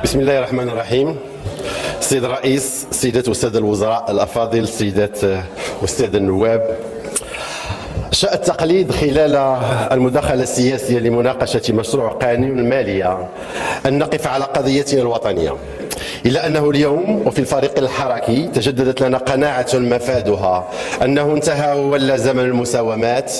بسم الله الرحمن الرحيم. السيد الرئيس، السيدات والسادة الوزراء الأفاضل، السيدات والسادة النواب، شاء التقليد خلال المداخلة السياسية لمناقشة مشروع قانون المالية أن نقف على قضيتنا الوطنية، إلا أنه اليوم وفي الفريق الحركي تجددت لنا قناعة مفادها أنه انتهى وولى زمن المساومات،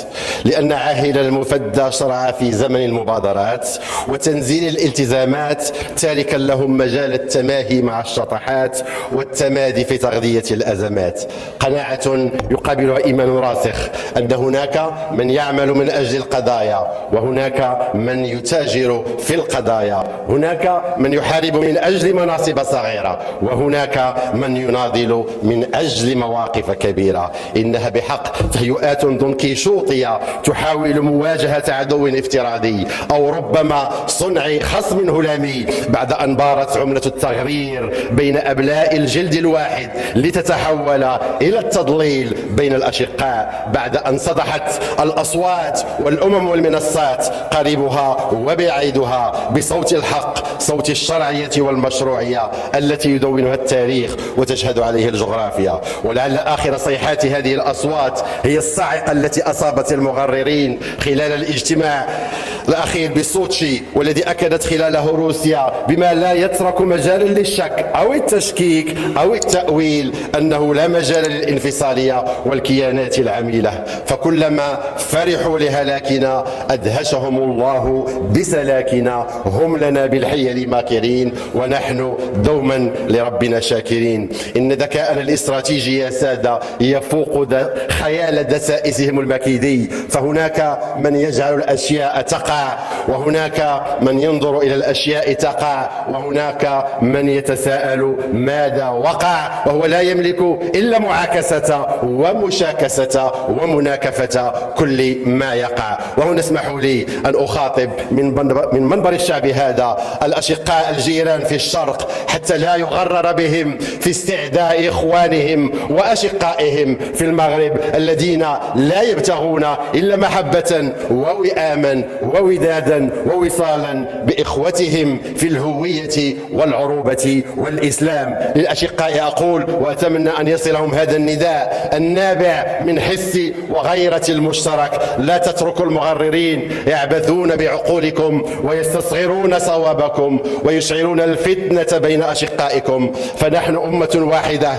لأن عاهل المفدى شرع في زمن المبادرات وتنزيل الالتزامات، تاركا لهم مجال التماهي مع الشطحات والتمادي في تغذية الأزمات. قناعة يقابلها إيمان راسخ أن هناك من يعمل من أجل القضايا، وهناك من يتاجر في القضايا، هناك من يحارب من أجل مناصب صغيرة، وهناك من يناضل من أجل مواقف كبيرة. إنها بحق تهيئات دونكيشوطية تحاول مواجهة عدو افتراضي أو ربما صنع خصم هلامي، بعد أن بارت عملة التغرير بين أبناء الجلد الواحد لتتحول إلى التضليل بين الأشقاء، بعد أن صدحت الأصوات والأمم والمنصات قريبها وبعيدها بصوت الحق، صوت الشرعية والمشروعية التي يدونها التاريخ وتشهد عليه الجغرافيا. ولعل آخر صيحات هذه الأصوات هي الصاعقة التي أصابت المغررين خلال الاجتماع الأخير بسوتشي، والذي أكدت خلاله روسيا بما لا يترك مجالا للشك أو التشكيك أو التأويل أنه لا مجال للانفصالية والكيانات العميلة. فكلما فرحوا لهلاكنا أدهشهم الله بسلاكنا، هم لنا بالحيل ماكرين ونحن دوما لربنا شاكرين. إن ذكاءنا الاستراتيجي يا سادة يفوق خيال دسائسهم المكيدي، فهناك من يجعل الأشياء تقع، وهناك من ينظر إلى الأشياء تقع، وهناك من يتساءل ماذا وقع، وهو لا يملك إلا معاكسة ومشاكسة ومناكفة كل ما يقع. وهنا اسمحوا لي أن أخاطب من منبر الشعب هذا الأشقاء الجيران في الشرق، حتى لا يغرر بهم في استعداء إخوانهم وأشقائهم في المغرب الذين لا يبتغون إلا محبة ووئاما وودادا ووصالا بإخوتهم في الهوية والعروبة والإسلام. للأشقاء أقول وأتمنى أن يصلهم هذا النداء النابع من حس وغيرة المشترك: لا تتركوا المغررين يعبثون بعقولكم ويستصغرون صوابكم ويشعلون الفتنة بين أشقائكم، فنحن أمة واحدة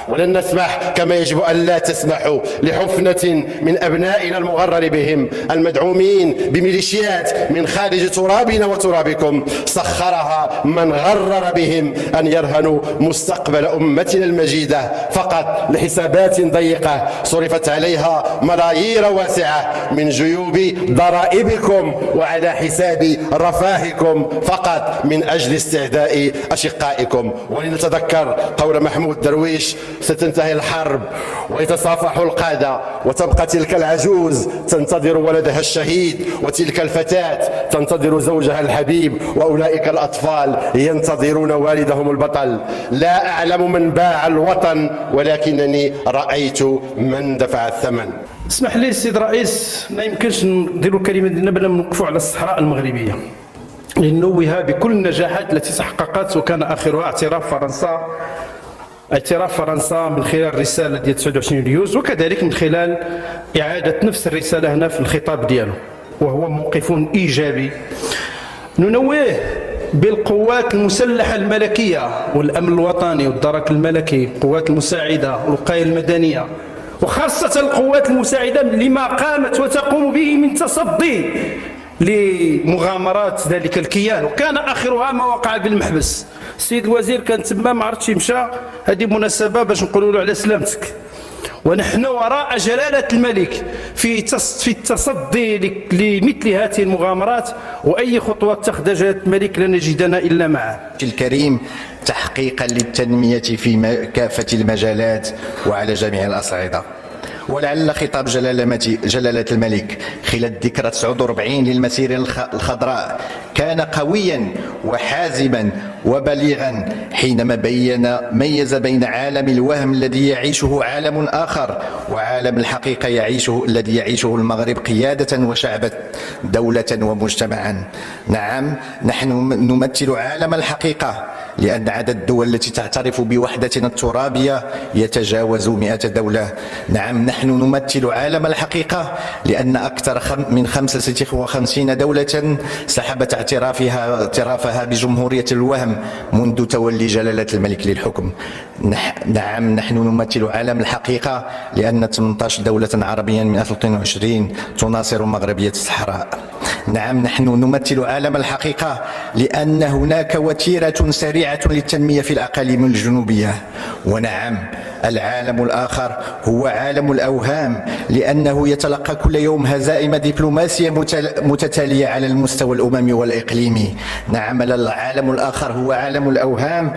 ولن نسمح كما يجب أن لا تسمحوا لحفنة من أبنائنا المغرر بهم المدعومين بميليشيات من خارج ترابنا وترابكم، سخرها من غرر بهم أن يرهنوا مستقبل أمتنا المجيدة فقط لحسابات ضيقة صرفت عليها ملايير واسعة من جيوب ضرائبكم وعلى حساب رفاهكم فقط من أجل استعداء أشقائكم. ولنتذكر قول محمود درويش: ستنتهي الحرب ويتصافح القادة، وتبقى تلك العجوز تنتظر ولدها الشهيد، وتلك الفتاة تنتظر زوجها الحبيب، وأولئك الأطفال ينتظرون والدهم البطل. لا أعلم من باع الوطن، ولكنني رأيت من دفع الثمن. اسمح لي السيد الرئيس، ما يمكنش نديروا الكلمة ديالنا بلا ما نوقفوا على الصحراء المغربية لننوه بكل النجاحات التي تحققت، وكان آخرها اعتراف فرنسا من خلال الرسالة ديال 29 يوليوز، وكذلك من خلال إعادة نفس الرسالة هنا في الخطاب ديالو، وهو موقف إيجابي. ننوه بالقوات المسلحة الملكية والأمن الوطني والدرك الملكي، القوات المساعدة والوقاية المدنية، وخاصة القوات المساعدة لما قامت وتقوم به من تصدي لمغامرات ذلك الكيان، وكان آخرها ما وقع بالمحبس. السيد الوزير كان تما، ما عرفتش يمشى، هذه مناسبة باش نقولوا له على سلامتك. ونحن وراء جلالة الملك في التصدي لمثل هذه المغامرات، وأي خطوة اتخذ جلالة الملك لن نجدنا إلا معه. الكريم تحقيقا للتنمية في كافة المجالات وعلى جميع الأصعدة. ولعل خطاب جلالة الملك خلال الذكرى 49 للمسيرة الخضراء كان قويا وحازما وبليغا، حينما ميز بين عالم الوهم الذي يعيشه عالم آخر عالم الحقيقة الذي يعيشه المغرب قيادة وشعبا، دولة ومجتمعا. نعم، نحن نمثل عالم الحقيقة لأن عدد الدول التي تعترف بوحدتنا الترابية يتجاوز 100 دولة. نعم، نحن نمثل عالم الحقيقة لأن أكثر من 55 دولة سحبت اعترافها بجمهورية الوهم منذ تولي جلالة الملك للحكم. نعم، نحن نمثل عالم الحقيقة لأن 18 دولة عربية من 2022 تناصر مغربية الصحراء. نعم، نحن نمثل عالم الحقيقة لأن هناك وتيرة سريعة للتنمية في الأقاليم الجنوبية. ونعم، العالم الآخر هو عالم الأوهام لأنه يتلقى كل يوم هزائم دبلوماسية متتالية على المستوى الأممي والإقليمي. نعم، العالم الآخر هو عالم الأوهام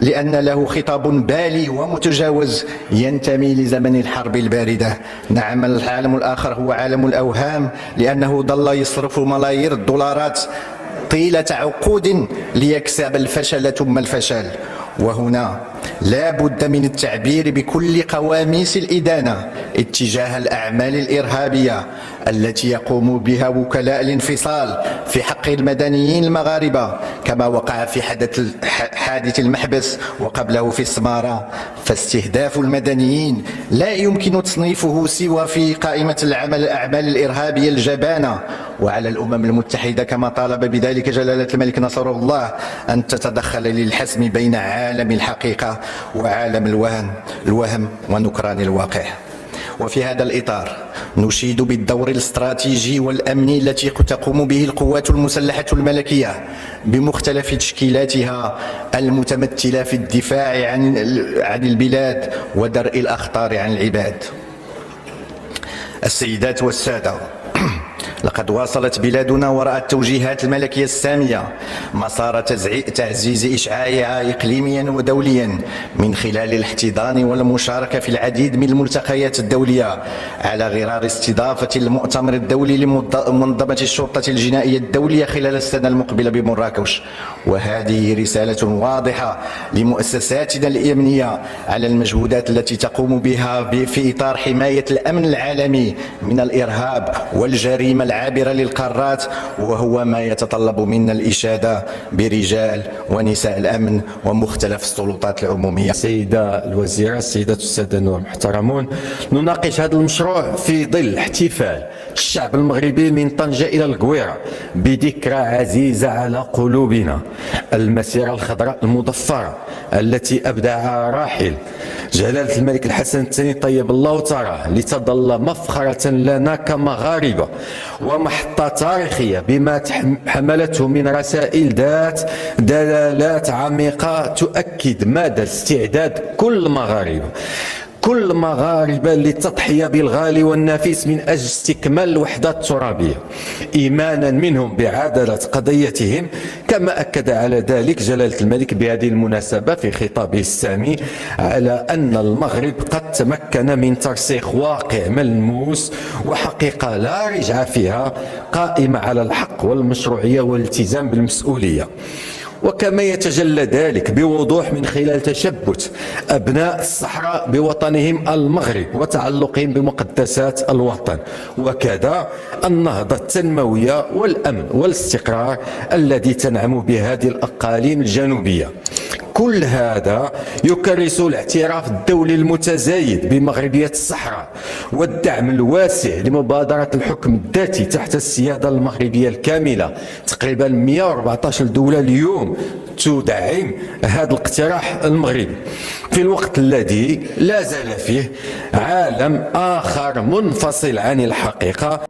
لأن له خطاب بالي ومتجاوز ينتمي لزمن الحرب الباردة. نعم، العالم الآخر هو عالم الأوهام لأنه ظل يصرف ملايير الدولارات طيلة عقود ليكسب الفشل ثم الفشل. وهنا لا بد من التعبير بكل قواميس الإدانة اتجاه الأعمال الإرهابية التي يقوم بها وكلاء الانفصال في حق المدنيين المغاربة، كما وقع في حادث المحبس وقبله في السمارة. فاستهداف المدنيين لا يمكن تصنيفه سوى في قائمة الأعمال الإرهابية الجبانة. وعلى الأمم المتحدة كما طالب بذلك جلالة الملك نصره الله أن تتدخل للحسم بين عالم الحقيقة وعالم الوهم ونكران الواقع. وفي هذا الإطار نشيد بالدور الاستراتيجي والأمني التي تقوم به القوات المسلحة الملكية بمختلف تشكيلاتها المتمثلة في الدفاع عن البلاد ودرء الأخطار عن العباد. السيدات والسادة، لقد واصلت بلادنا وراء التوجيهات الملكية السامية مسار تعزيز إشعاعها إقليميا ودوليا من خلال الاحتضان والمشاركة في العديد من الملتقيات الدولية على غرار استضافة المؤتمر الدولي لمنظمة الشرطة الجنائية الدولية خلال السنة المقبلة بمراكش. وهذه رسالة واضحة لمؤسساتنا الأمنية على المجهودات التي تقوم بها في إطار حماية الأمن العالمي من الإرهاب والجريمة العابرة للقارات، وهو ما يتطلب منا الإشادة برجال ونساء الأمن ومختلف السلطات العمومية. سيدة الوزيرة، السيدات والسادة المحترمون، نناقش هذا المشروع في ظل احتفال الشعب المغربي من طنجة إلى القويرة بذكرى عزيزة على قلوبنا، المسيرة الخضراء المضفرة التي أبدعها راحل جلالة الملك الحسن الثاني طيب الله ثراه لتظل مفخرة لنا كمغاربة ومحطة تاريخية بما حملته من رسائل ذات دلالات عميقة تؤكد مدى استعداد كل مغاربة للتضحية بالغالي والنفيس من أجل استكمال الوحدة الترابية، إيمانا منهم بعدالة قضيتهم، كما أكد على ذلك جلالة الملك بهذه المناسبة في خطابه السامي على أن المغرب قد تمكن من ترسيخ واقع ملموس وحقيقة لا رجعة فيها قائمة على الحق والمشروعية والالتزام بالمسؤولية. وكما يتجلى ذلك بوضوح من خلال تشبت أبناء الصحراء بوطنهم المغرب وتعلقهم بمقدسات الوطن، وكذا النهضة التنموية والأمن والاستقرار الذي تنعم بهذه الأقاليم الجنوبية. كل هذا يكرس الاعتراف الدولي المتزايد بمغربية الصحراء والدعم الواسع لمبادرة الحكم الذاتي تحت السيادة المغربية الكاملة. تقريبا 114 دولة اليوم تدعم هذا الاقتراح المغربي في الوقت الذي لا زال فيه عالم آخر منفصل عن الحقيقة